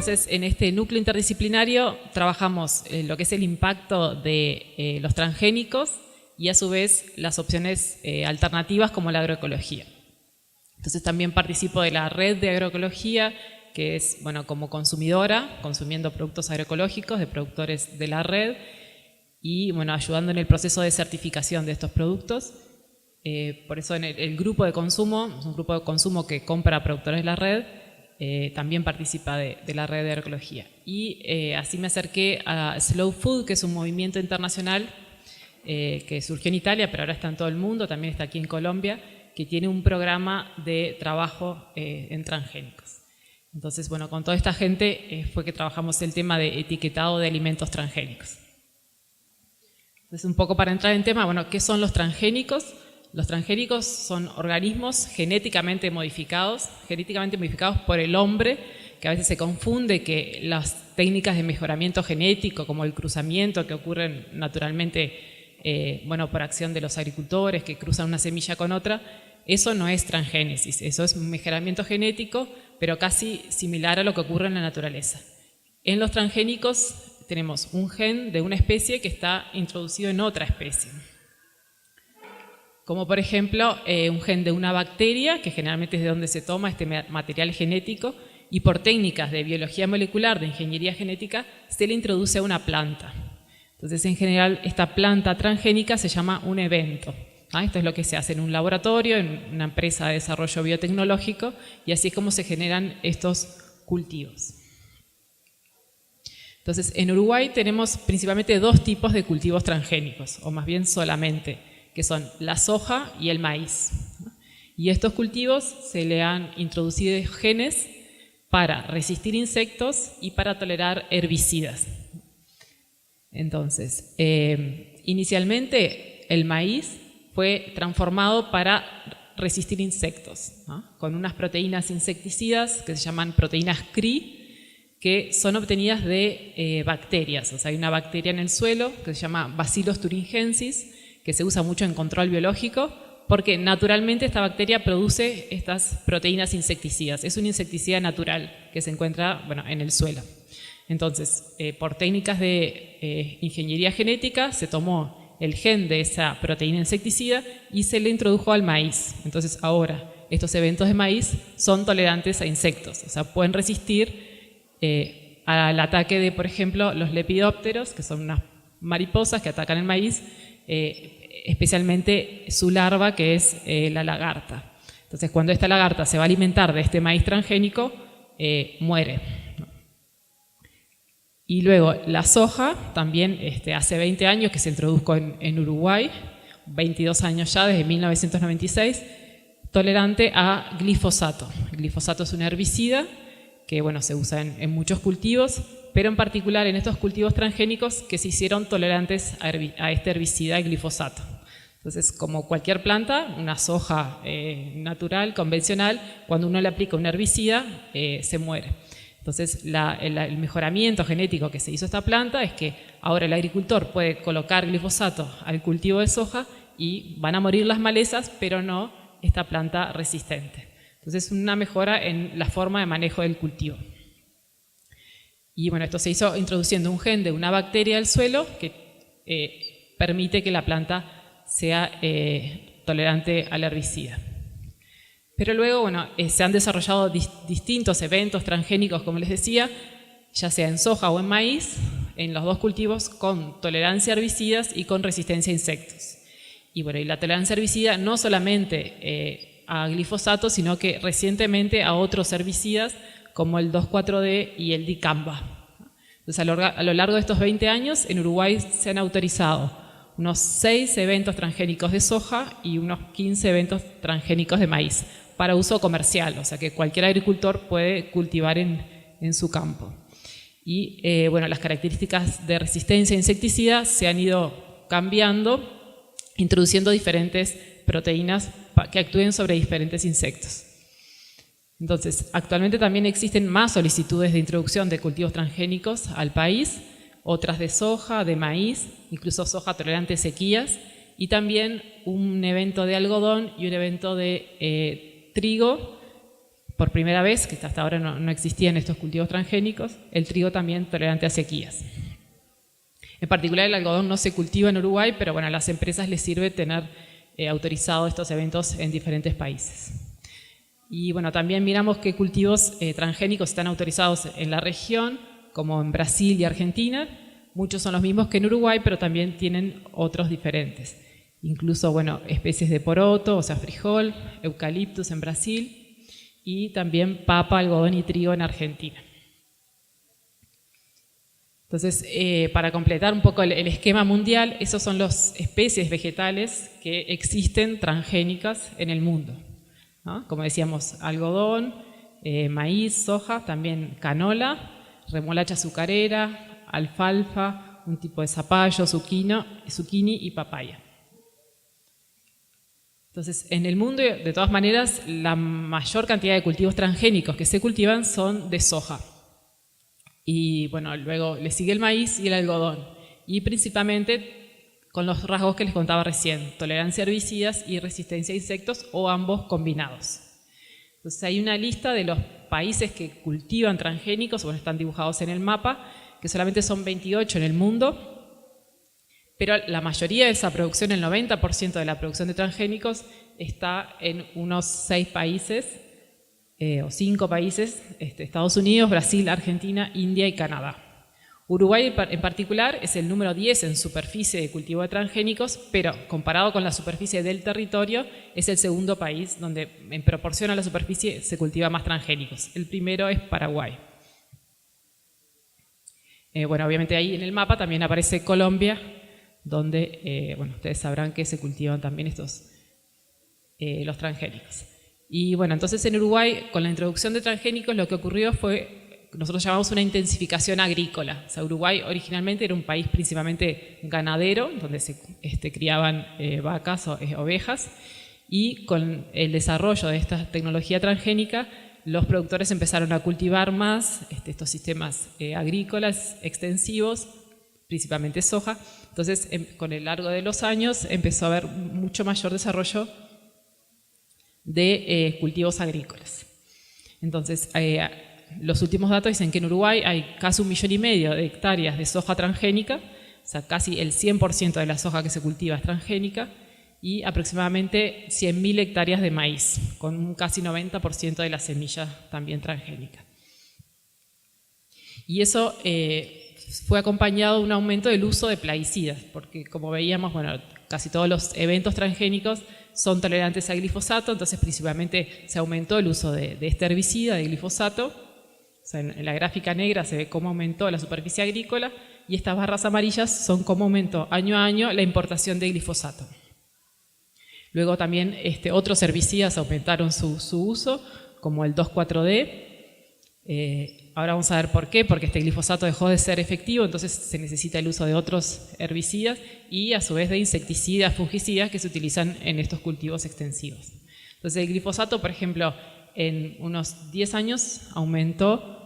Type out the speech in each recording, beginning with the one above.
entonces en este núcleo interdisciplinario trabajamos lo que es el impacto de los transgénicos y a su vez las opciones alternativas como la agroecología. Entonces también participo de la red de agroecología, que es, bueno, como consumidora, consumiendo productos agroecológicos de productores de la red y, bueno, ayudando en el proceso de certificación de estos productos. Por eso en el grupo de consumo, es un grupo de consumo que compra productores de la red, también participa de la red de agroecología. Y así me acerqué a Slow Food, que es un movimiento internacional que surgió en Italia, pero ahora está en todo el mundo, también está aquí en Colombia, que tiene un programa de trabajo en transgénicos. Entonces, bueno, con toda esta gente fue que trabajamos el tema de etiquetado de alimentos transgénicos. Entonces, un poco para entrar en tema, bueno, ¿qué son los transgénicos? Los transgénicos son organismos genéticamente modificados por el hombre, que a veces se confunde que las técnicas de mejoramiento genético, como el cruzamiento que ocurren naturalmente, bueno, por acción de los agricultores que cruzan una semilla con otra, eso no es transgénesis, eso es un mejoramiento genético, pero casi similar a lo que ocurre en la naturaleza. En los transgénicos tenemos un gen de una especie que está introducido en otra especie. Como por ejemplo un gen de una bacteria, que generalmente es de donde se toma este material genético, y por técnicas de biología molecular, de ingeniería genética, se le introduce a una planta. Entonces, en general, esta planta transgénica se llama un evento. Esto es lo que se hace en un laboratorio, en una empresa de desarrollo biotecnológico, y así es como se generan estos cultivos. Entonces, en Uruguay tenemos principalmente dos tipos de cultivos transgénicos, o más bien solamente, que son la soja y el maíz. Y a estos cultivos se le han introducido genes para resistir insectos y para tolerar herbicidas. Entonces, inicialmente el maíz fue transformado para resistir insectos, ¿no? Con unas proteínas insecticidas que se llaman proteínas CRI, que son obtenidas de bacterias. O sea, hay una bacteria en el suelo que se llama Bacillus thuringiensis, que se usa mucho en control biológico, porque naturalmente esta bacteria produce estas proteínas insecticidas. Es un insecticida natural que se encuentra, bueno, en el suelo. Entonces, por técnicas de ingeniería genética se tomó el gen de esa proteína insecticida y se le introdujo al maíz. Entonces, ahora estos eventos de maíz son tolerantes a insectos, o sea, pueden resistir al ataque de, por ejemplo, los lepidópteros, que son unas mariposas que atacan el maíz, especialmente su larva, que es la lagarta. Entonces, cuando esta lagarta se va a alimentar de este maíz transgénico, muere. Y luego la soja, también hace 20 años que se introdujo en Uruguay, 22 años ya, desde 1996, tolerante a glifosato. El glifosato es un herbicida que, bueno, se usa en muchos cultivos, pero en particular en estos cultivos transgénicos que se hicieron tolerantes a este herbicida, el glifosato. Entonces, como cualquier planta, una soja natural, convencional, cuando uno le aplica un herbicida, se muere. Entonces, el mejoramiento genético que se hizo a esta planta es que ahora el agricultor puede colocar glifosato al cultivo de soja y van a morir las malezas, pero no esta planta resistente. Entonces, una mejora en la forma de manejo del cultivo. Y bueno, esto se hizo introduciendo un gen de una bacteria del suelo que permite que la planta sea tolerante al herbicida. Pero luego, bueno, se han desarrollado distintos eventos transgénicos, como les decía, ya sea en soja o en maíz, en los dos cultivos con tolerancia a herbicidas y con resistencia a insectos. Y bueno, y la tolerancia a herbicida no solamente a glifosato, sino que recientemente a otros herbicidas como el 2,4-D y el dicamba. Entonces, a lo largo de estos 20 años, en Uruguay se han autorizado unos 6 eventos transgénicos de soja y unos 15 eventos transgénicos de maíz para uso comercial, o sea que cualquier agricultor puede cultivar en su campo. Y bueno, las características de resistencia a insecticidas se han ido cambiando, introduciendo diferentes proteínas que actúen sobre diferentes insectos. Entonces, actualmente también existen más solicitudes de introducción de cultivos transgénicos al país, otras de soja, de maíz, incluso soja tolerante a sequías, y también un evento de algodón y un evento de trigo por primera vez, que hasta ahora no existían estos cultivos transgénicos, el trigo también tolerante a sequías. En particular el algodón no se cultiva en Uruguay, pero bueno, a las empresas les sirve tener autorizado estos eventos en diferentes países. Y bueno, también miramos qué cultivos transgénicos están autorizados en la región, como en Brasil y Argentina. Muchos son los mismos que en Uruguay, pero también tienen otros diferentes. Incluso, bueno, especies de poroto, o sea, frijol, eucaliptus en Brasil y también papa, algodón y trigo en Argentina. Entonces, para completar un poco el esquema mundial, esos son las especies vegetales que existen transgénicas en el mundo, ¿no? Como decíamos, algodón, maíz, soja, también canola, remolacha azucarera, alfalfa, un tipo de zapallo, zucchini y papaya. Entonces, en el mundo, de todas maneras, la mayor cantidad de cultivos transgénicos que se cultivan son de soja. Y bueno, luego le sigue el maíz y el algodón. Y principalmente con los rasgos que les contaba recién, tolerancia a herbicidas y resistencia a insectos o ambos combinados. Entonces hay una lista de los países que cultivan transgénicos, bueno, están dibujados en el mapa, que solamente son 28 en el mundo, pero la mayoría de esa producción, el 90% de la producción de transgénicos, está en unos 6 países, o 5 países, Estados Unidos, Brasil, Argentina, India y Canadá. Uruguay en particular es el número 10 en superficie de cultivo de transgénicos, pero comparado con la superficie del territorio, es el segundo país donde en proporción a la superficie se cultiva más transgénicos. El primero es Paraguay. Bueno, obviamente ahí en el mapa también aparece Colombia, donde, bueno, ustedes sabrán que se cultivan también los transgénicos. Y bueno, entonces en Uruguay, con la introducción de transgénicos, lo que ocurrió fue, nosotros llamamos una intensificación agrícola. O sea, Uruguay originalmente era un país principalmente ganadero, donde se criaban vacas o ovejas, y con el desarrollo de esta tecnología transgénica, los productores empezaron a cultivar más estos sistemas agrícolas extensivos, principalmente soja. Entonces, con el largo de los años, empezó a haber mucho mayor desarrollo de cultivos agrícolas. Entonces, los últimos datos dicen que en Uruguay hay casi 1,5 millones de hectáreas de soja transgénica, o sea, casi el 100% de la soja que se cultiva es transgénica, y aproximadamente 100.000 hectáreas de maíz, con un casi 90% de la semilla también transgénica. Y eso fue acompañado de un aumento del uso de plaguicidas, porque como veíamos, bueno, casi todos los eventos transgénicos son tolerantes al glifosato, entonces principalmente se aumentó el uso de este herbicida, de glifosato. O sea, en la gráfica negra se ve cómo aumentó la superficie agrícola y estas barras amarillas son cómo aumentó año a año la importación de glifosato. Luego también otros herbicidas aumentaron su uso, como el 2,4-D. Ahora vamos a ver por qué, porque este glifosato dejó de ser efectivo, entonces se necesita el uso de otros herbicidas y a su vez de insecticidas, fungicidas que se utilizan en estos cultivos extensivos. Entonces el glifosato, por ejemplo, en unos 10 años aumentó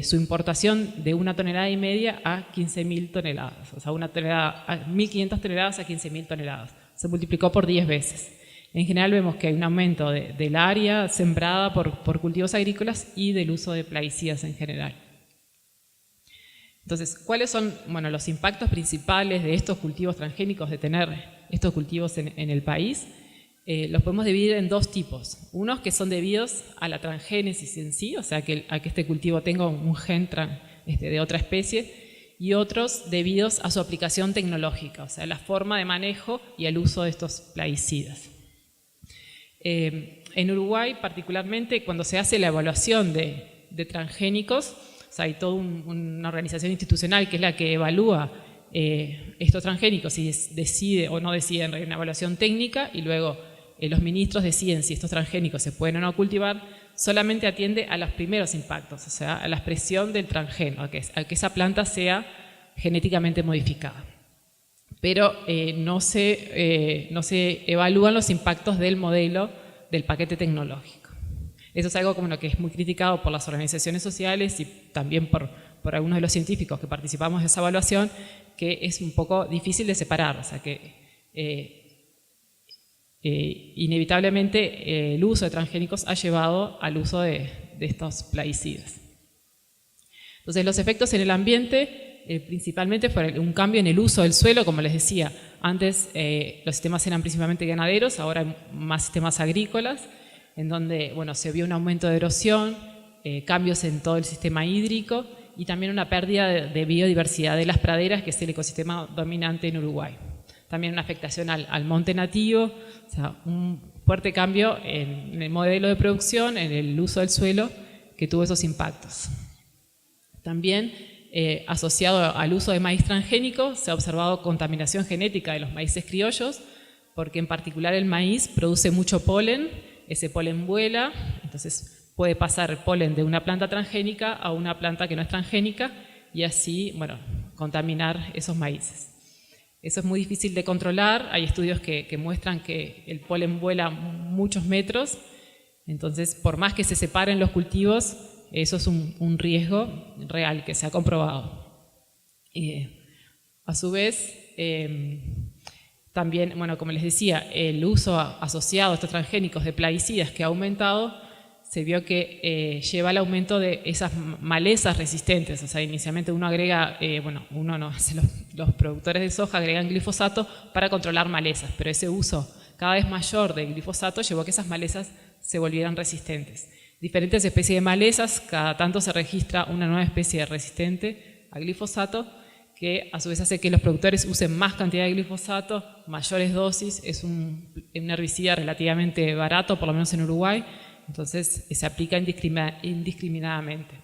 su importación de 1,5 toneladas a 15.000 toneladas, o sea, 1.500 toneladas a 15.000 toneladas. Se multiplicó por 10 veces. En general vemos que hay un aumento del área sembrada por cultivos agrícolas y del uso de plaguicidas en general. Entonces, ¿cuáles son los impactos principales de estos cultivos transgénicos, de tener estos cultivos en el país? Los podemos dividir en 2 tipos. Unos que son debidos a la transgénesis en sí, o sea, a que este cultivo tenga un gen de otra especie, y otros debidos a su aplicación tecnológica, o sea, la forma de manejo y el uso de estos plaguicidas. En Uruguay, particularmente, cuando se hace la evaluación de transgénicos, o sea, hay toda una organización institucional que es la que evalúa estos transgénicos y decide o no decide en una evaluación técnica, y luego los ministros deciden si estos transgénicos se pueden o no cultivar. Solamente atiende a los primeros impactos, o sea, a la expresión del transgeno, a que esa planta sea genéticamente modificada. Pero no se evalúan los impactos del modelo del paquete tecnológico. Eso es algo como que es muy criticado por las organizaciones sociales y también por algunos de los científicos que participamos de esa evaluación, que es un poco difícil de separar, o sea que inevitablemente el uso de transgénicos ha llevado al uso de estos plaguicidas. Entonces, los efectos en el ambiente principalmente fueron un cambio en el uso del suelo, como les decía. Antes los sistemas eran principalmente ganaderos, ahora hay más sistemas agrícolas, en donde se vio un aumento de erosión, cambios en todo el sistema hídrico y también una pérdida de biodiversidad de las praderas, que es el ecosistema dominante en Uruguay. También una afectación al monte nativo, o sea, un fuerte cambio en el modelo de producción, en el uso del suelo, que tuvo esos impactos. También, asociado al uso de maíz transgénico, se ha observado contaminación genética de los maíces criollos, porque en particular el maíz produce mucho polen, ese polen vuela, entonces puede pasar el polen de una planta transgénica a una planta que no es transgénica y así, contaminar esos maíces. Eso es muy difícil de controlar, hay estudios que muestran que el polen vuela muchos metros, entonces por más que se separen los cultivos, eso es un riesgo real que se ha comprobado. A su vez, también, como les decía, el uso asociado a estos transgénicos de plaguicidas que ha aumentado, se vio que lleva al aumento de esas malezas resistentes. O sea, inicialmente uno agrega, los productores de soja agregan glifosato para controlar malezas, pero ese uso cada vez mayor de glifosato llevó a que esas malezas se volvieran resistentes. Diferentes especies de malezas, cada tanto se registra una nueva especie resistente a glifosato, que a su vez hace que los productores usen más cantidad de glifosato, mayores dosis. Es un herbicida relativamente barato, por lo menos en Uruguay, entonces se aplica indiscriminadamente.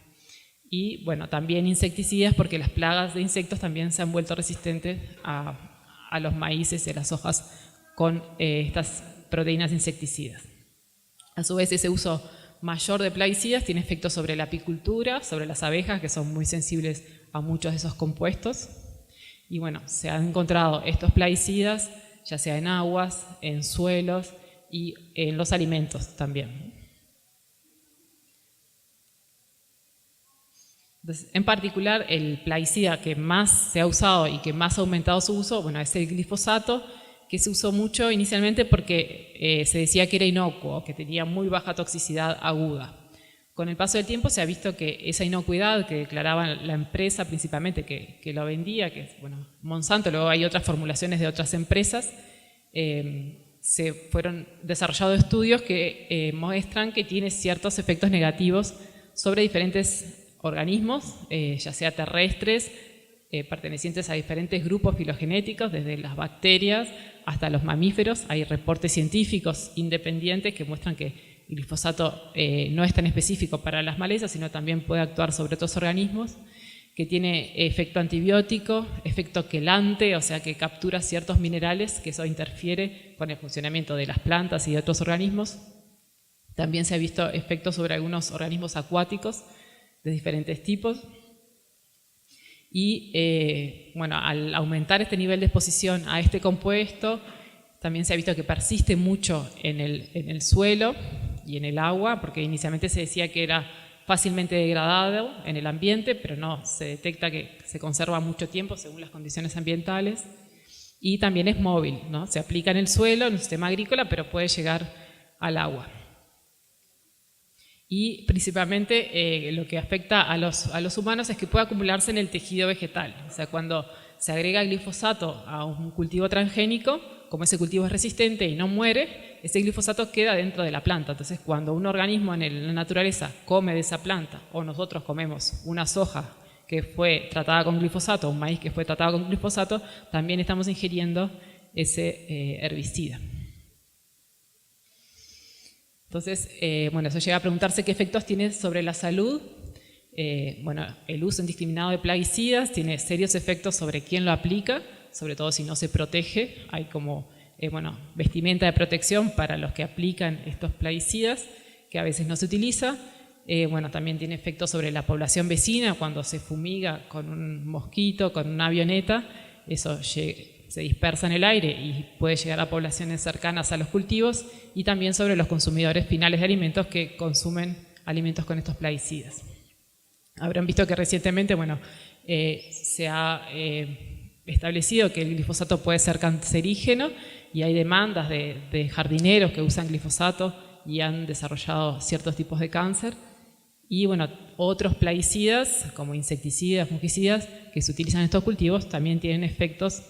Y también insecticidas, porque las plagas de insectos también se han vuelto resistentes a los maíces y a las hojas con estas proteínas insecticidas. A su vez, ese uso mayor de plaguicidas tiene efectos sobre la apicultura, sobre las abejas, que son muy sensibles a muchos de esos compuestos. Y se han encontrado estos plaguicidas, ya sea en aguas, en suelos y en los alimentos también. Entonces, en particular, el plaguicida que más se ha usado y que más ha aumentado su uso, es el glifosato, que se usó mucho inicialmente porque se decía que era inocuo, que tenía muy baja toxicidad aguda. Con el paso del tiempo se ha visto que esa inocuidad que declaraba la empresa principalmente que lo vendía, que es Monsanto, luego hay otras formulaciones de otras empresas, se fueron desarrollados estudios que muestran que tiene ciertos efectos negativos sobre diferentes organismos, ya sea terrestres, pertenecientes a diferentes grupos filogenéticos, desde las bacterias hasta los mamíferos. Hay reportes científicos independientes que muestran que el glifosato no es tan específico para las malezas, sino también puede actuar sobre otros organismos, que tiene efecto antibiótico, efecto quelante, o sea que captura ciertos minerales, que eso interfiere con el funcionamiento de las plantas y de otros organismos. También se ha visto efectos sobre algunos organismos acuáticos de diferentes tipos. Y al aumentar este nivel de exposición a este compuesto, también se ha visto que persiste mucho en el suelo y en el agua, porque inicialmente se decía que era fácilmente degradado en el ambiente, pero no, se detecta que se conserva mucho tiempo según las condiciones ambientales. Y también es móvil, ¿no? Se aplica en el suelo, en el sistema agrícola, pero puede llegar al agua. Y principalmente lo que afecta a los humanos es que puede acumularse en el tejido vegetal. O sea, cuando se agrega glifosato a un cultivo transgénico, como ese cultivo es resistente y no muere, ese glifosato queda dentro de la planta. Entonces, cuando un organismo en la naturaleza come de esa planta, o nosotros comemos una soja que fue tratada con glifosato, un maíz que fue tratado con glifosato, también estamos ingiriendo ese herbicida. Entonces, eso llega a preguntarse qué efectos tiene sobre la salud. El uso indiscriminado de plaguicidas tiene serios efectos sobre quién lo aplica, sobre todo si no se protege. Hay como vestimenta de protección para los que aplican estos plaguicidas, que a veces no se utiliza. También tiene efectos sobre la población vecina, cuando se fumiga con un mosquito, con una avioneta, eso se dispersa en el aire y puede llegar a poblaciones cercanas a los cultivos, y también sobre los consumidores finales de alimentos que consumen alimentos con estos plaguicidas. Habrán visto que recientemente se ha establecido que el glifosato puede ser cancerígeno y hay demandas de jardineros que usan glifosato y han desarrollado ciertos tipos de cáncer. Y bueno, otros plaguicidas, como insecticidas, fungicidas, que se utilizan en estos cultivos, también tienen efectos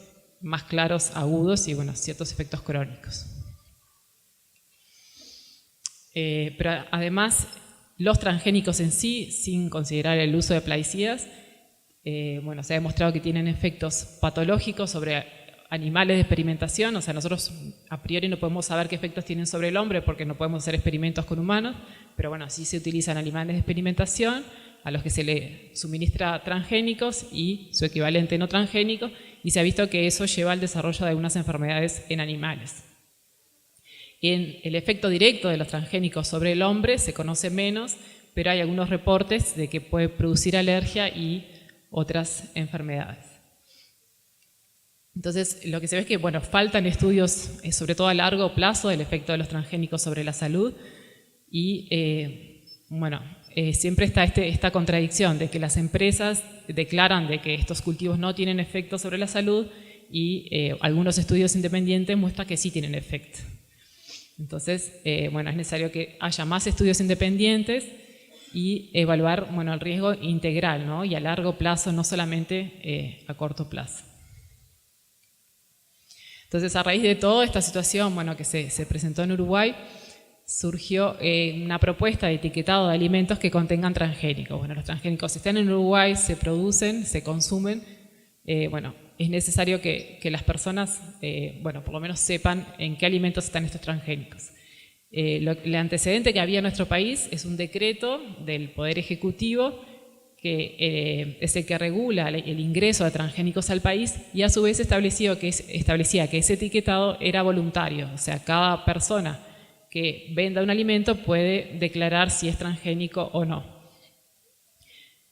más claros, agudos y bueno, ciertos efectos crónicos. Pero además, los transgénicos en sí, sin considerar el uso de plaguicidas, bueno, se ha demostrado que tienen efectos patológicos sobre animales de experimentación. O sea, nosotros a priori no podemos saber qué efectos tienen sobre el hombre porque no podemos hacer experimentos con humanos, pero bueno, sí se utilizan animales de experimentación a los que se le suministra transgénicos y su equivalente no transgénico, y se ha visto que eso lleva al desarrollo de algunas enfermedades en animales. En el efecto directo de los transgénicos sobre el hombre se conoce menos, pero hay algunos reportes de que puede producir alergia y otras enfermedades. Entonces, lo que se ve es que bueno, faltan estudios, sobre todo a largo plazo, del efecto de los transgénicos sobre la salud y bueno, siempre está esta contradicción de que las empresas declaran de que estos cultivos no tienen efecto sobre la salud y algunos estudios independientes muestran que sí tienen efecto. Entonces, bueno, es necesario que haya más estudios independientes y evaluar bueno, el riesgo integral, ¿no? Y a largo plazo, no solamente a corto plazo. Entonces, a raíz de toda esta situación bueno, que se presentó en Uruguay, surgió una propuesta de etiquetado de alimentos que contengan transgénicos. Bueno, los transgénicos están en Uruguay, se producen, se consumen. Bueno, es necesario que las personas, bueno, por lo menos sepan en qué alimentos están estos transgénicos. El antecedente que había en nuestro país es un decreto del Poder Ejecutivo que es el que regula el ingreso de transgénicos al país y a su vez establecía que ese etiquetado era voluntario. O sea, cada persona que venda un alimento puede declarar si es transgénico o no.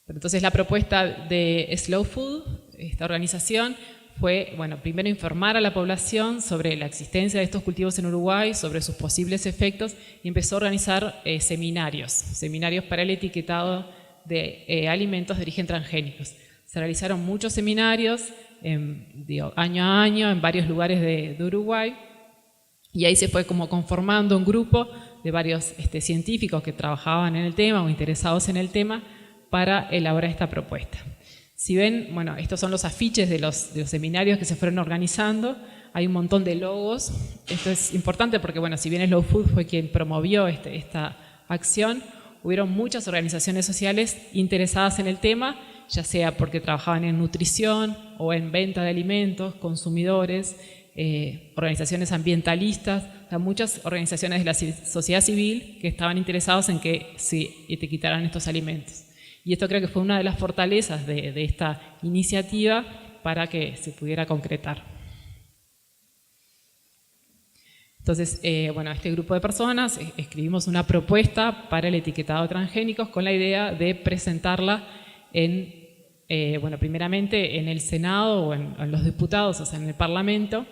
Pero entonces la propuesta de Slow Food, esta organización, fue, bueno, primero informar a la población sobre la existencia de estos cultivos en Uruguay, sobre sus posibles efectos, y empezó a organizar seminarios para el etiquetado de alimentos de origen transgénicos. Se realizaron muchos seminarios, año a año, en varios lugares de Uruguay, y ahí se fue como conformando un grupo de varios científicos que trabajaban en el tema o interesados en el tema para elaborar esta propuesta. Si ven, bueno, estos son los afiches de los seminarios que se fueron organizando. Hay un montón de logos. Esto es importante porque, bueno, si bien Slow Food fue quien promovió esta acción, hubieron muchas organizaciones sociales interesadas en el tema, ya sea porque trabajaban en nutrición o en venta de alimentos, consumidores, organizaciones ambientalistas, o sea, muchas organizaciones de la sociedad civil que estaban interesados en que se etiquetaran estos alimentos. Y esto creo que fue una de las fortalezas de esta iniciativa para que se pudiera concretar. Entonces, bueno, este grupo de personas escribimos una propuesta para el etiquetado de transgénicos con la idea de presentarla bueno, primeramente en el Senado o en los diputados, o sea, en el Parlamento.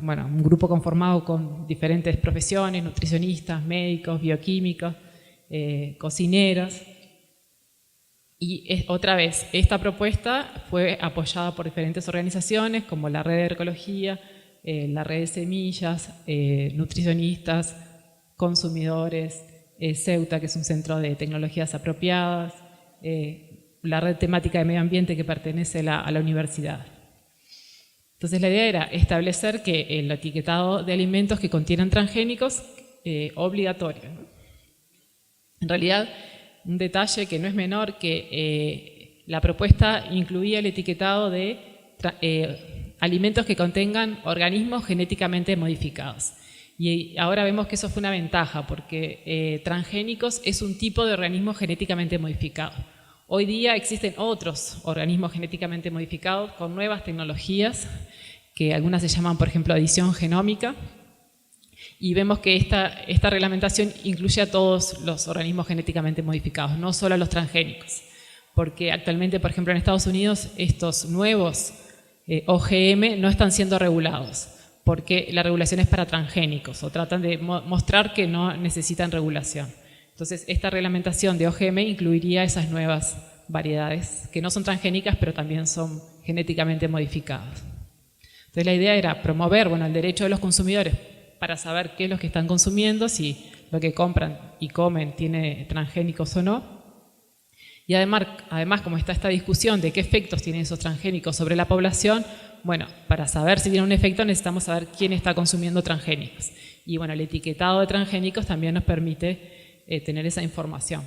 Bueno, un grupo conformado con diferentes profesiones, nutricionistas, médicos, bioquímicos, cocineros. Y otra vez, esta propuesta fue apoyada por diferentes organizaciones como la Red de Agroecología, la Red de Semillas, nutricionistas, consumidores, Ceuta, que es un centro de tecnologías apropiadas, la Red Temática de Medio Ambiente que pertenece a la universidad. Entonces la idea era establecer que el etiquetado de alimentos que contienen transgénicos obligatorio, ¿no? En realidad, un detalle que no es menor, que la propuesta incluía el etiquetado de alimentos que contengan organismos genéticamente modificados. Y ahora vemos que eso fue una ventaja, porque transgénicos es un tipo de organismo genéticamente modificado. Hoy día existen otros organismos genéticamente modificados con nuevas tecnologías, que algunas se llaman, por ejemplo, edición genómica, y vemos que esta reglamentación incluye a todos los organismos genéticamente modificados, no solo a los transgénicos, porque actualmente, por ejemplo, en Estados Unidos, estos nuevos OGM no están siendo regulados, porque la regulación es para transgénicos, o tratan de mostrar que no necesitan regulación. Entonces, esta reglamentación de OGM incluiría esas nuevas variedades, que no son transgénicas, pero también son genéticamente modificadas. Entonces la idea era promover, bueno, el derecho de los consumidores para saber qué es lo que están consumiendo, si lo que compran y comen tiene transgénicos o no. Y además, como está esta discusión de qué efectos tienen esos transgénicos sobre la población, bueno, para saber si tiene un efecto necesitamos saber quién está consumiendo transgénicos. Y bueno, el etiquetado de transgénicos también nos permite tener esa información.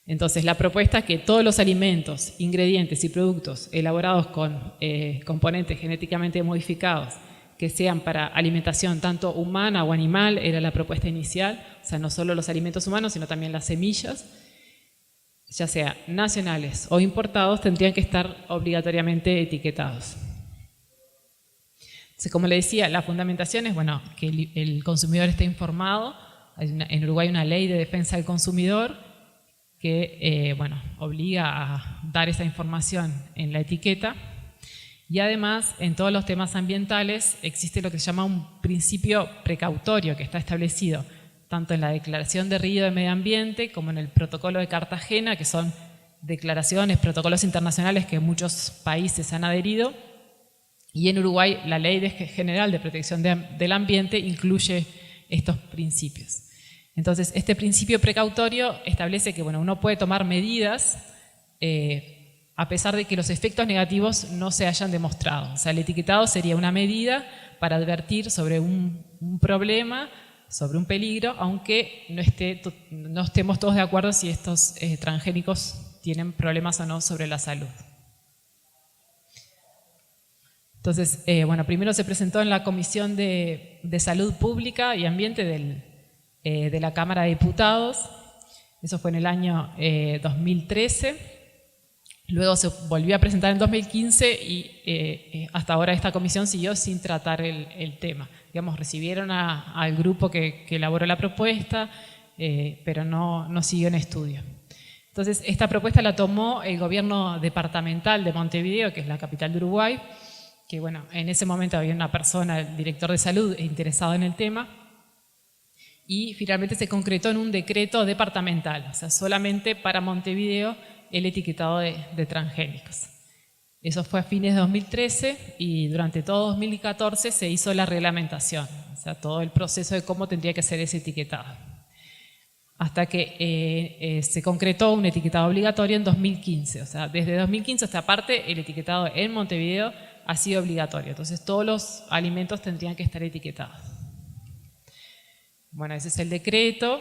Entonces, la propuesta es que todos los alimentos, ingredientes y productos elaborados con componentes genéticamente modificados que sean para alimentación tanto humana o animal, era la propuesta inicial, o sea, no solo los alimentos humanos, sino también las semillas, ya sea nacionales o importados, tendrían que estar obligatoriamente etiquetados. Entonces, como le decía, la fundamentación es, bueno, que el consumidor esté informado. Hay en Uruguay hay una ley de defensa del consumidor que, bueno, obliga a dar esa información en la etiqueta. Y además, en todos los temas ambientales existe lo que se llama un principio precautorio que está establecido tanto en la Declaración de Río de Medio Ambiente como en el Protocolo de Cartagena, que son declaraciones, protocolos internacionales que muchos países han adherido. Y en Uruguay la Ley General de Protección del Ambiente incluye estos principios. Entonces, este principio precautorio establece que, bueno, uno puede tomar medidas a pesar de que los efectos negativos no se hayan demostrado. O sea, el etiquetado sería una medida para advertir sobre un problema, sobre un peligro, aunque no estemos todos de acuerdo si estos transgénicos tienen problemas o no sobre la salud. Entonces, bueno, primero se presentó en la Comisión de Salud Pública y Ambiente de la Cámara de Diputados. Eso fue en el año 2013. Luego se volvió a presentar en 2015 y hasta ahora esta comisión siguió sin tratar el tema. Digamos, recibieron al grupo que elaboró la propuesta, pero no siguió en estudio. Entonces, esta propuesta la tomó el gobierno departamental de Montevideo, que es la capital de Uruguay, que bueno, en ese momento había una persona, el director de salud, interesado en el tema, y finalmente se concretó en un decreto departamental, o sea, solamente para Montevideo el etiquetado de transgénicos. Eso fue a fines de 2013 y durante todo 2014 se hizo la reglamentación, o sea, todo el proceso de cómo tendría que ser ese etiquetado. Hasta que se concretó un etiquetado obligatorio en 2015, o sea, desde 2015 hasta aparte el etiquetado en Montevideo ha sido obligatorio, entonces todos los alimentos tendrían que estar etiquetados. Bueno, ese es el decreto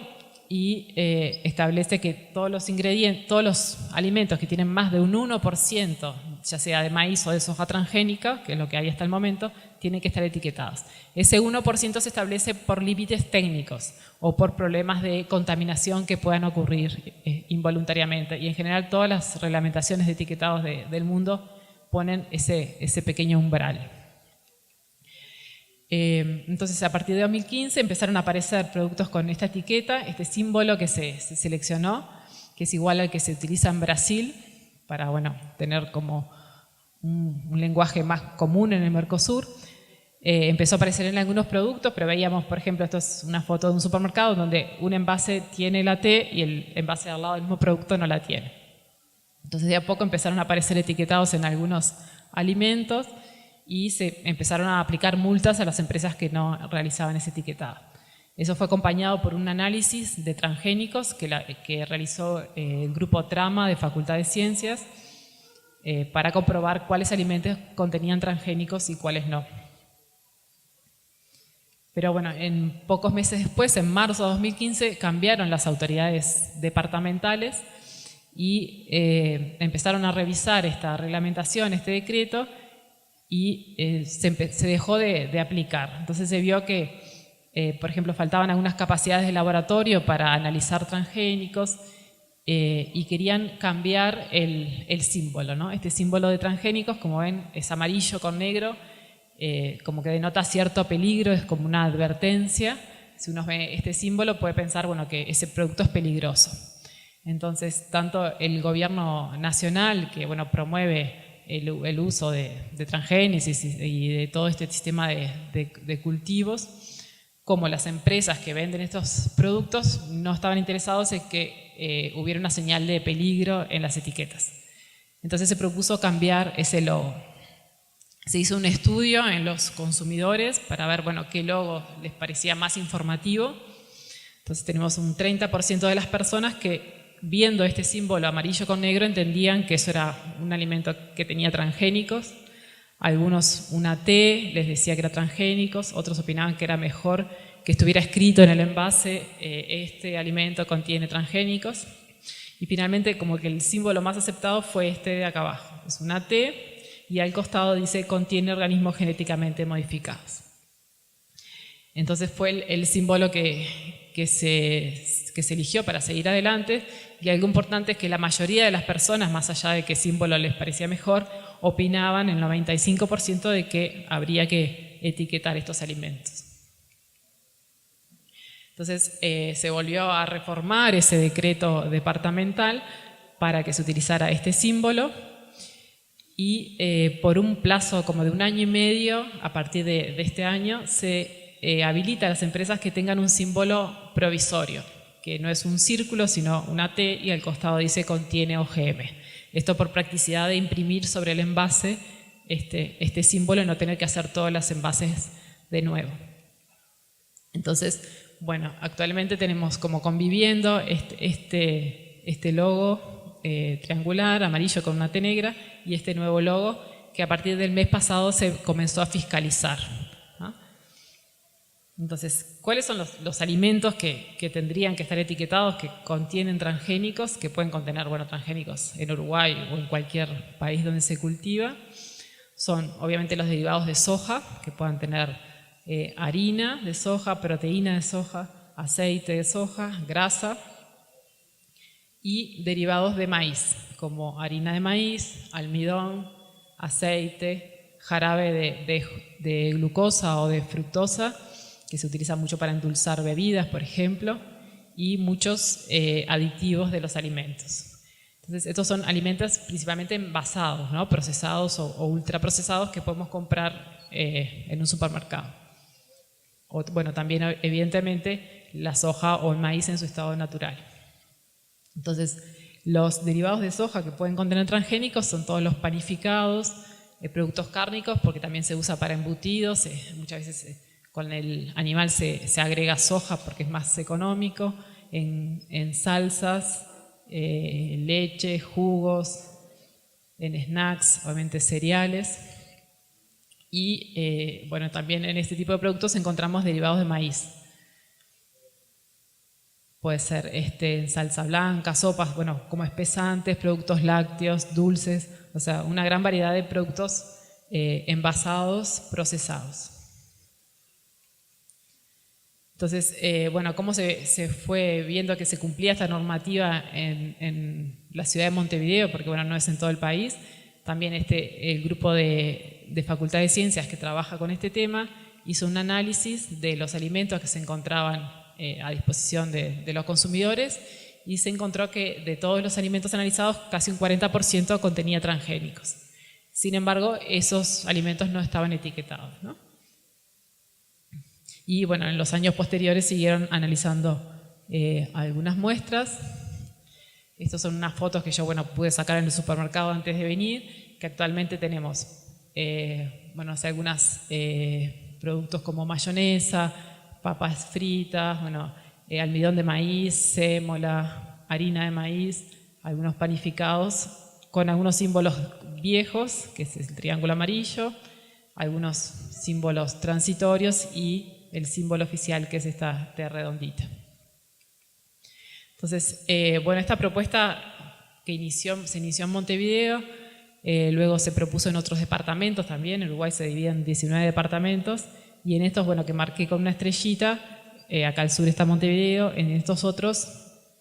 y establece que todos los ingredientes, todos los alimentos que tienen más de un 1%, ya sea de maíz o de soja transgénica, que es lo que hay hasta el momento, tienen que estar etiquetados. Ese 1% se establece por límites técnicos o por problemas de contaminación que puedan ocurrir involuntariamente. Y en general todas las reglamentaciones de etiquetados del mundo ponen ese pequeño umbral. Entonces, a partir de 2015 empezaron a aparecer productos con esta etiqueta, este símbolo que se seleccionó, que es igual al que se utiliza en Brasil para, bueno, tener como un lenguaje más común en el Mercosur. Empezó a aparecer en algunos productos, pero veíamos, por ejemplo, esto es una foto de un supermercado donde un envase tiene la T y el envase al lado del mismo producto no la tiene. Entonces, de a poco empezaron a aparecer etiquetados en algunos alimentos y se empezaron a aplicar multas a las empresas que no realizaban ese etiquetado. Eso fue acompañado por un análisis de transgénicos que realizó el grupo Trama de Facultad de Ciencias para comprobar cuáles alimentos contenían transgénicos y cuáles no. Pero bueno, en pocos meses después, en marzo de 2015, cambiaron las autoridades departamentales y empezaron a revisar esta reglamentación, este decreto, y se dejó de aplicar. Entonces se vio que, por ejemplo, faltaban algunas capacidades de laboratorio para analizar transgénicos y querían cambiar el símbolo, ¿no? Este símbolo de transgénicos, como ven, es amarillo con negro, como que denota cierto peligro, es como una advertencia. Si uno ve este símbolo puede pensar, bueno, que ese producto es peligroso. Entonces, tanto el gobierno nacional, que bueno, promueve el uso de transgénesis y de todo este sistema de cultivos, como las empresas que venden estos productos no estaban interesados en que hubiera una señal de peligro en las etiquetas. Entonces se propuso cambiar ese logo. Se hizo un estudio en los consumidores para ver, bueno, qué logo les parecía más informativo. Entonces tenemos un 30% de las personas que, viendo este símbolo amarillo con negro, entendían que eso era un alimento que tenía transgénicos. Algunos, una T, les decía que era transgénicos, otros opinaban que era mejor que estuviera escrito en el envase, este alimento contiene transgénicos. Y finalmente, como que el símbolo más aceptado fue este de acá abajo. Es una T y al costado dice contiene organismos genéticamente modificados. Entonces fue el símbolo que se eligió para seguir adelante, y algo importante es que la mayoría de las personas, más allá de qué símbolo les parecía mejor, opinaban el 95% de que habría que etiquetar estos alimentos. Entonces se volvió a reformar ese decreto departamental para que se utilizara este símbolo, y por un plazo como de 1 año y medio, a partir de este año, se habilita a las empresas que tengan un símbolo provisorio, que no es un círculo sino una T y al costado dice contiene OGM. Esto por practicidad de imprimir sobre el envase este símbolo y no tener que hacer todos los envases de nuevo. Entonces, bueno, actualmente tenemos como conviviendo este logo triangular, amarillo con una T negra, y este nuevo logo que a partir del mes pasado se comenzó a fiscalizar. Entonces, ¿cuáles son los alimentos que tendrían que estar etiquetados, que contienen transgénicos, que pueden contener, bueno, transgénicos en Uruguay o en cualquier país donde se cultiva? Son obviamente los derivados de soja, que puedan tener harina de soja, proteína de soja, aceite de soja, grasa, y derivados de maíz, como harina de maíz, almidón, aceite, jarabe de glucosa o de fructosa, que se utiliza mucho para endulzar bebidas, por ejemplo, y muchos aditivos de los alimentos. Entonces, estos son alimentos principalmente envasados, ¿no? Procesados o ultraprocesados que podemos comprar en un supermercado. O, bueno, también evidentemente la soja o el maíz en su estado natural. Entonces, los derivados de soja que pueden contener transgénicos son todos los panificados, productos cárnicos, porque también se usa para embutidos, muchas veces con el animal se agrega soja porque es más económico, en salsas, leche, jugos, en snacks, obviamente cereales. Y bueno, también en este tipo de productos encontramos derivados de maíz. Puede ser en salsa blanca, sopas, bueno, como espesantes, productos lácteos, dulces, o sea, una gran variedad de productos envasados, procesados. Entonces, bueno, cómo se fue viendo que se cumplía esta normativa en la ciudad de Montevideo, porque bueno, no es en todo el país. También el grupo de Facultad de Ciencias que trabaja con este tema hizo un análisis de los alimentos que se encontraban a disposición de los consumidores, y se encontró que de todos los alimentos analizados casi un 40% contenía transgénicos. Sin embargo, esos alimentos no estaban etiquetados, ¿no? Y bueno, en los años posteriores siguieron analizando algunas muestras. Estas son unas fotos que yo pude sacar en el supermercado antes de venir, que actualmente tenemos bueno, algunos productos como mayonesa, papas fritas, bueno, almidón de maíz, sémola, harina de maíz, algunos panificados con algunos símbolos viejos, que es el triángulo amarillo, algunos símbolos transitorios y el símbolo oficial, que es esta T redondita. Entonces, bueno, esta propuesta se inició en Montevideo, luego se propuso en otros departamentos también. En Uruguay se divide en 19 departamentos, y en estos, bueno, que marqué con una estrellita, acá al sur está Montevideo, en estos otros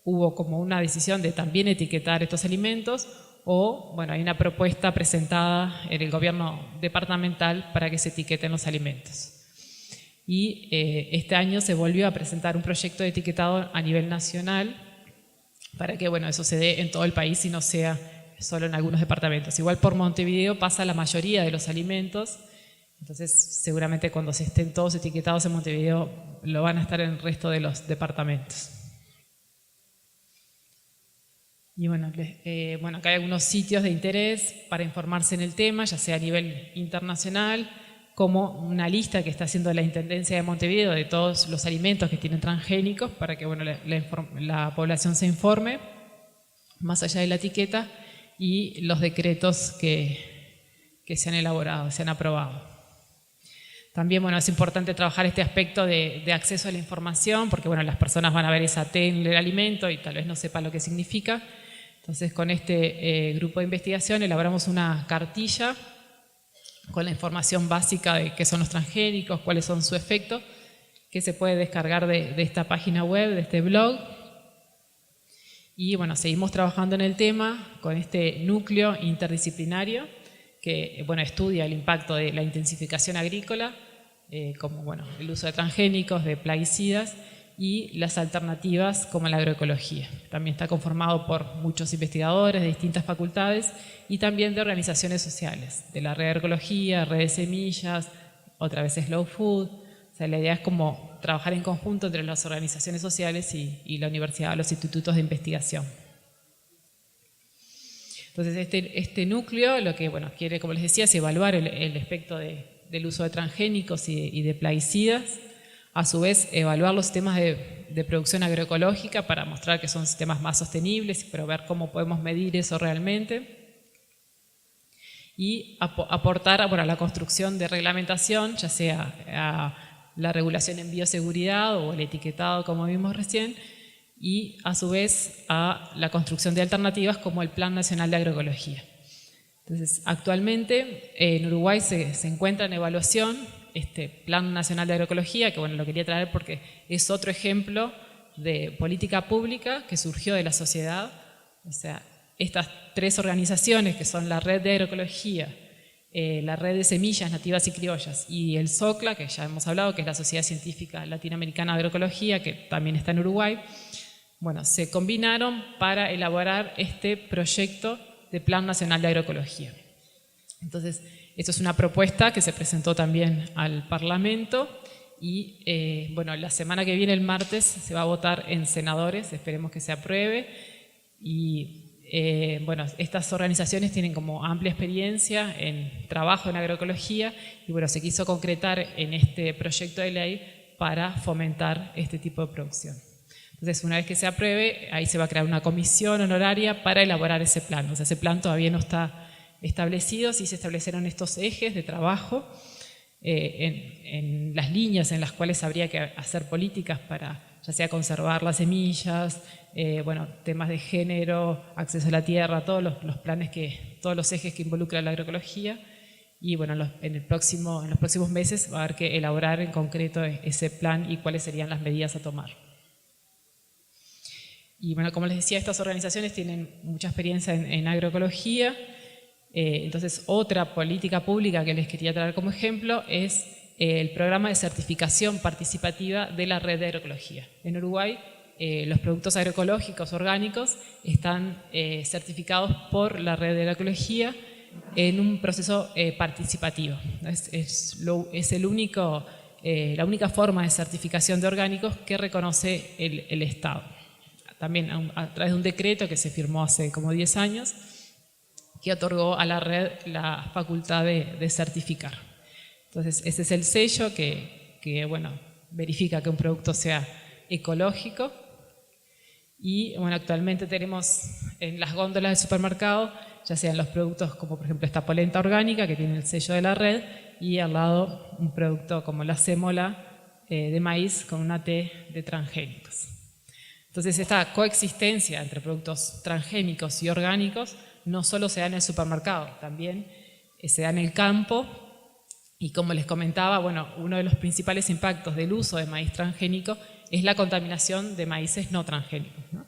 hubo como una decisión de también etiquetar estos alimentos, o, bueno, hay una propuesta presentada en el gobierno departamental para que se etiqueten los alimentos. Y este año se volvió a presentar un proyecto de etiquetado a nivel nacional para que, bueno, eso se dé en todo el país y no sea solo en algunos departamentos. Igual por Montevideo pasa la mayoría de los alimentos, entonces seguramente cuando se estén todos etiquetados en Montevideo lo van a estar en el resto de los departamentos. Y bueno, acá hay algunos sitios de interés para informarse en el tema, ya sea a nivel internacional, como una lista que está haciendo la Intendencia de Montevideo de todos los alimentos que tienen transgénicos para que la población se informe, más allá de la etiqueta, y los decretos que se han elaborado, se han aprobado. También es importante trabajar este aspecto de acceso a la información, porque las personas van a ver esa T en el alimento y tal vez no sepan lo que significa. Entonces, con este grupo de investigación elaboramos una cartilla con la información básica de qué son los transgénicos, cuáles son su efecto, que se puede descargar de esta página web, de este blog. Y seguimos trabajando en el tema con este núcleo interdisciplinario que estudia el impacto de la intensificación agrícola, como el uso de transgénicos, de plaguicidas, y las alternativas como la agroecología. También está conformado por muchos investigadores de distintas facultades y también de organizaciones sociales, de la red de agroecología, red de semillas, otra vez Slow Food. O sea, la idea es como trabajar en conjunto entre las organizaciones sociales y la universidad, los institutos de investigación. Entonces, este núcleo lo que quiere, como les decía, es evaluar el aspecto del uso de transgénicos y de plaguicidas. A su vez, evaluar los sistemas de producción agroecológica para mostrar que son sistemas más sostenibles, pero ver cómo podemos medir eso realmente. Y aportar a la construcción de reglamentación, ya sea a la regulación en bioseguridad o el etiquetado, como vimos recién, y a su vez a la construcción de alternativas como el Plan Nacional de Agroecología. Entonces, actualmente en Uruguay se encuentra en evaluación este Plan Nacional de Agroecología, que lo quería traer porque es otro ejemplo de política pública que surgió de la sociedad. O sea, estas tres organizaciones que son la Red de Agroecología, la Red de Semillas Nativas y Criollas y el SOCLA, que ya hemos hablado, que es la Sociedad Científica Latinoamericana de Agroecología, que también está en Uruguay, se combinaron para elaborar este proyecto de Plan Nacional de Agroecología. Entonces, esto es una propuesta que se presentó también al Parlamento y la semana que viene, el martes, se va a votar en senadores, esperemos que se apruebe. Y estas organizaciones tienen como amplia experiencia en trabajo en agroecología y se quiso concretar en este proyecto de ley para fomentar este tipo de producción. Entonces, una vez que se apruebe, ahí se va a crear una comisión honoraria para elaborar ese plan. O sea, ese plan todavía no está establecido, sí se establecieron estos ejes de trabajo en las líneas en las cuales habría que hacer políticas para, ya sea conservar las semillas, temas de género, acceso a la tierra, todos los planes todos los ejes que involucran la agroecología. Y en los próximos meses va a haber que elaborar en concreto ese plan y cuáles serían las medidas a tomar. Y como les decía, estas organizaciones tienen mucha experiencia en agroecología. Entonces, otra política pública que les quería traer como ejemplo es el programa de certificación participativa de la Red de Agroecología. En Uruguay, los productos agroecológicos orgánicos están certificados por la Red de Agroecología en un proceso participativo. Es la única forma de certificación de orgánicos que reconoce el Estado. También a través de un decreto que se firmó hace como 10 años, que otorgó a la red la facultad de certificar. Entonces, ese es el sello que verifica que un producto sea ecológico. Y actualmente tenemos en las góndolas del supermercado, ya sean los productos como por ejemplo esta polenta orgánica que tiene el sello de la red, y al lado un producto como la sémola de maíz con una T de transgénicos. Entonces, esta coexistencia entre productos transgénicos y orgánicos no solo se da en el supermercado, también se da en el campo. Y como les comentaba, uno de los principales impactos del uso de maíz transgénico es la contaminación de maíces no transgénicos, ¿no?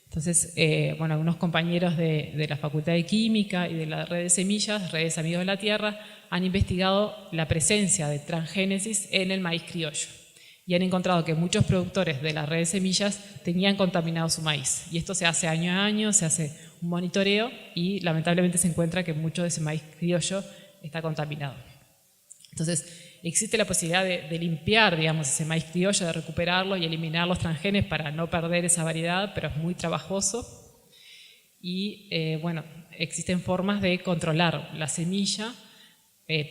Entonces, algunos compañeros de la Facultad de Química y de la Red de Semillas, Redes Amigos de la Tierra, han investigado la presencia de transgénesis en el maíz criollo. Y han encontrado que muchos productores de la Red de Semillas tenían contaminado su maíz. Y esto se hace año a año, se hace un monitoreo y lamentablemente se encuentra que mucho de ese maíz criollo está contaminado. Entonces, existe la posibilidad de limpiar, ese maíz criollo, de recuperarlo y eliminar los transgenes para no perder esa variedad, pero es muy trabajoso. y bueno, existen formas de controlar la semilla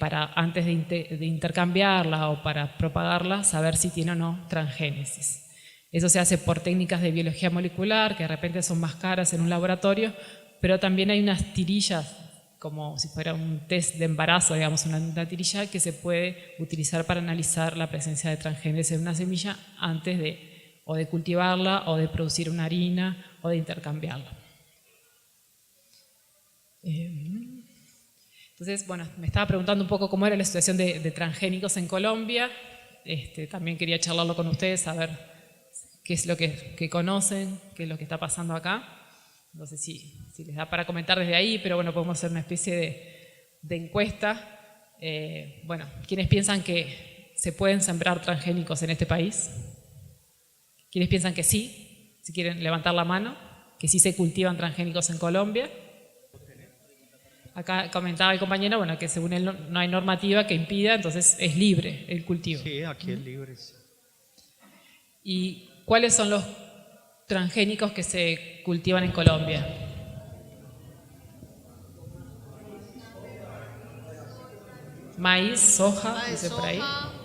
para antes de intercambiarla o para propagarla, saber si tiene o no transgénesis. Eso se hace por técnicas de biología molecular, que de repente son más caras en un laboratorio, pero también hay unas tirillas, como si fuera un test de embarazo, digamos, una tirilla que se puede utilizar para analizar la presencia de transgénesis en una semilla antes de cultivarla, o de producir una harina, o de intercambiarla. Entonces, bueno, me estaba preguntando un poco cómo era la situación de transgénicos en Colombia. También quería charlarlo con ustedes, saber qué es lo que conocen, qué es lo que está pasando acá. No sé si les da para comentar desde ahí, pero bueno, podemos hacer una especie de encuesta. Bueno, ¿quiénes piensan que se pueden sembrar transgénicos en este país? ¿Quiénes piensan que sí? Si quieren levantar la mano, que sí se cultivan transgénicos en Colombia. Acá comentaba el compañero, bueno, que según él no hay normativa que impida, entonces es libre el cultivo. Sí, aquí es libre. Sí. ¿Y cuáles son los transgénicos que se cultivan en Colombia? Maíz, soja, dice por ahí.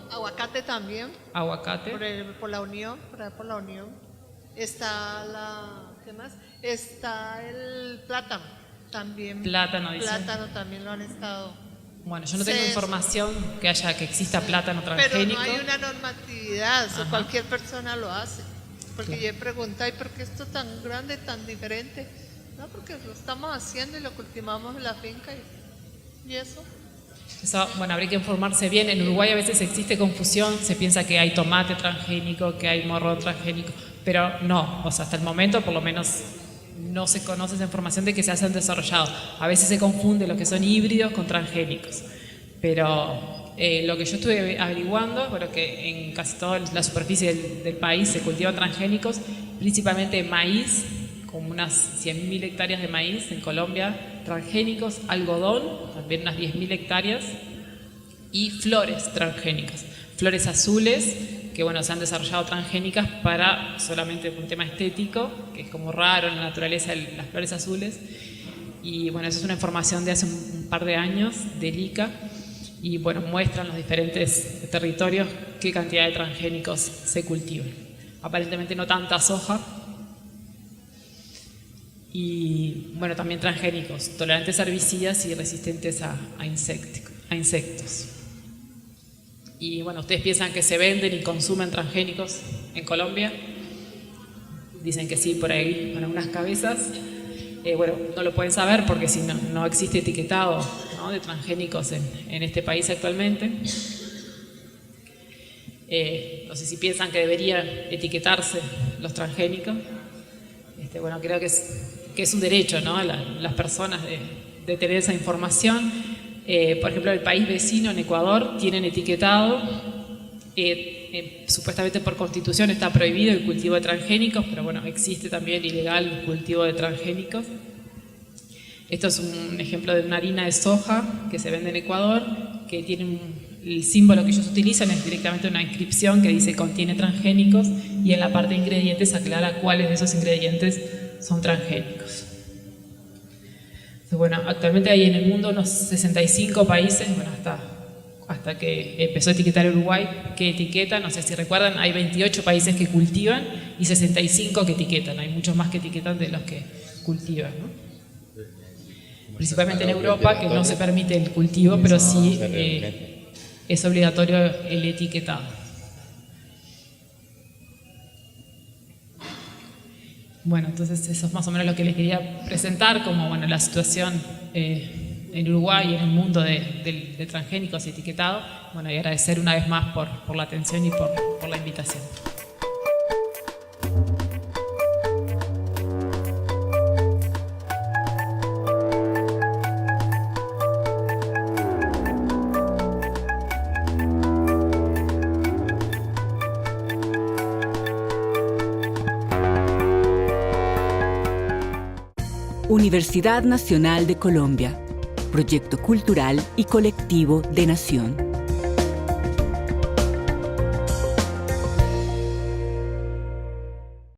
Aguacate también. Aguacate. Por la Unión, por la Unión. Está ¿qué más? Está el plátano también. Plátano, dice. Plátano también lo han estado. Bueno, yo no tengo información que exista plátano transgénico. Pero no hay una normatividad, o cualquier persona lo hace. Porque yo he preguntado, ¿y por qué esto tan grande, tan diferente? No, porque lo estamos haciendo y lo cultivamos en la finca y eso. Eso, bueno, habría que informarse bien. En Uruguay a veces existe confusión, se piensa que hay tomate transgénico, que hay morrón transgénico, pero no, o sea, hasta el momento por lo menos no se conoce esa información de que se hayan desarrollado. A veces se confunde lo que son híbridos con transgénicos, pero lo que yo estuve averiguando, bueno, que en casi toda la superficie del país se cultivan transgénicos, principalmente maíz, como unas 100.000 hectáreas de maíz en Colombia, transgénicos, algodón, también unas 10.000 hectáreas, y flores transgénicas, flores azules, que bueno, se han desarrollado transgénicas para solamente un tema estético, que es como raro en la naturaleza las flores azules, y bueno, eso es una información de hace un par de años del ICA, y bueno, muestran los diferentes territorios qué cantidad de transgénicos se cultivan. Aparentemente no tanta soja, y bueno, también transgénicos, tolerantes a herbicidas y resistentes a insectos. Y bueno, ¿ustedes piensan que se venden y consumen transgénicos en Colombia? Dicen que sí, por ahí, con algunas cabezas. Bueno, no lo pueden saber porque si no existe etiquetado, ¿no?, de transgénicos en este país actualmente. No sé si piensan que deberían etiquetarse los transgénicos. Bueno, creo que es un derecho, ¿no?, a las personas de tener esa información. Por ejemplo, el país vecino, en Ecuador, tienen etiquetado, supuestamente por constitución está prohibido el cultivo de transgénicos, pero bueno, existe también ilegal el cultivo de transgénicos. Esto es un ejemplo de una harina de soja que se vende en Ecuador, que tiene el símbolo que ellos utilizan es directamente una inscripción que dice contiene transgénicos, y en la parte de ingredientes aclara cuáles de esos ingredientes son transgénicos. Bueno, actualmente hay en el mundo unos 65 países, bueno, hasta que empezó a etiquetar Uruguay, que etiquetan, no sé si recuerdan, hay 28 países que cultivan y 65 que etiquetan, hay muchos más que etiquetan de los que cultivan, ¿no? Principalmente en Europa, que no se permite el cultivo, pero sí es obligatorio el etiquetado. Bueno, entonces eso es más o menos lo que les quería presentar, como bueno, la situación en Uruguay y en el mundo de transgénicos y etiquetado. Bueno, y agradecer una vez más por la atención y por la invitación. Universidad Nacional de Colombia, proyecto cultural y colectivo de Nación.